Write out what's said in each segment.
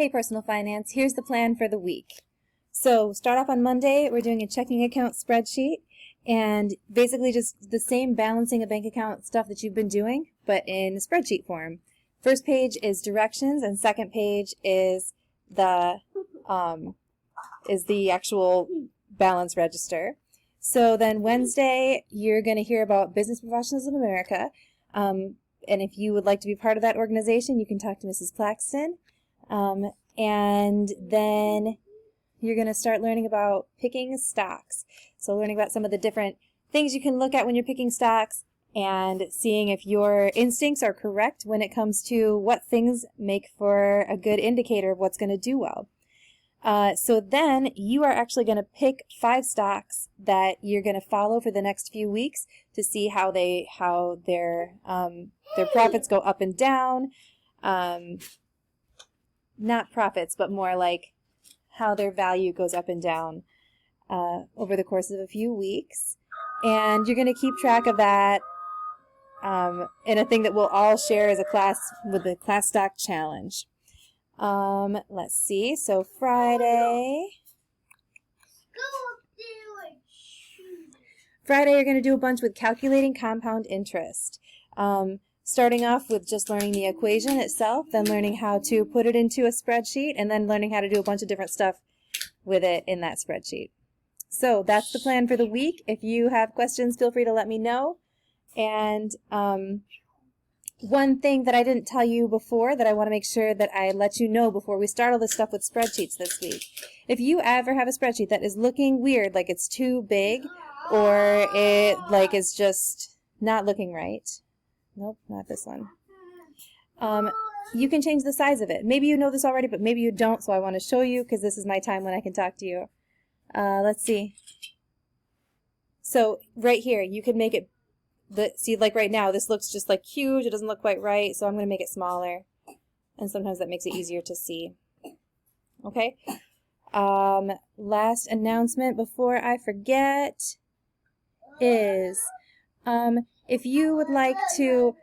Hey Personal Finance, here's the plan for the week. So start off on Monday, we're doing a checking account spreadsheet and basically just the same balancing a bank account stuff that you've been doing, but in spreadsheet form. First page is directions and second page is the actual balance register. So then Wednesday, you're going to hear about Business Professionals of America. And if you would like to be part of that organization, you can talk to Mrs. Claxton. And then you're going to start learning about picking stocks. So learning about some of the different things you can look at when you're picking stocks and seeing if your instincts are correct when it comes to what things make for a good indicator of what's going to do well. So then you are actually going to pick 5 stocks that you're going to follow for the next few weeks to see how their profits go up and down. Not profits, but more like how their value goes up and down over the course of a few weeks. And you're going to keep track of that in a thing that we'll all share as a class with the Class Stock Challenge. Let's see. So Friday, you're going to do a bunch with calculating compound interest. Starting off with just learning the equation itself, then learning how to put it into a spreadsheet, and then learning how to do a bunch of different stuff with it in that spreadsheet. So that's the plan for the week. If you have questions, feel free to let me know. And one thing that I didn't tell you before that I want to make sure that I let you know before we start all this stuff with spreadsheets this week. If you ever have a spreadsheet that is looking weird, like it's too big, or it like is just not looking right, nope, not this one. You can change the size of it. Maybe you know this already, but maybe you don't, so I want to show you because this is my time when I can talk to you. Let's see. So right here, you can make it, see, like right now, this looks just like huge. It doesn't look quite right, so I'm going to make it smaller. And sometimes that makes it easier to see. Okay? Last announcement before I forget is if you would like to,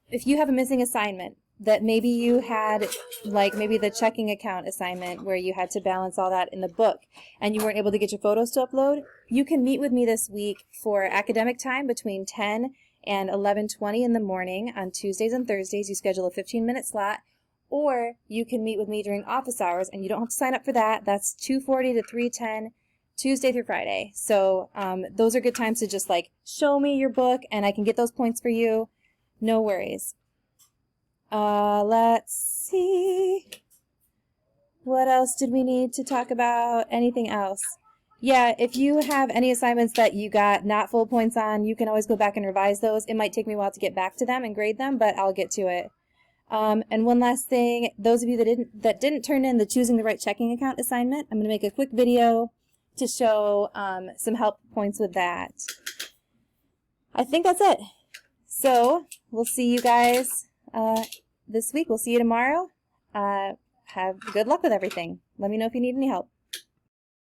if you have a missing assignment that maybe you had, like maybe the checking account assignment where you had to balance all that in the book and you weren't able to get your photos to upload, you can meet with me this week for academic time between 10 and 11:20 in the morning on Tuesdays and Thursdays. You schedule a 15-minute slot, or you can meet with me during office hours, and you don't have to sign up for that. That's 2:40 to 3:10. Tuesday through Friday. So those are good times to just like show me your book and I can get those points for you. No worries. Let's see. What else did we need to talk about? Anything else? Yeah, if you have any assignments that you got not full points on, you can always go back and revise those. It might take me a while to get back to them and grade them, but I'll get to it. And one last thing, those of you that didn't turn in the choosing the right checking account assignment, I'm going to make a quick video to show some help points with that. I think that's it. So we'll see you guys this week. We'll see you tomorrow. Have good luck with everything. Let me know if you need any help.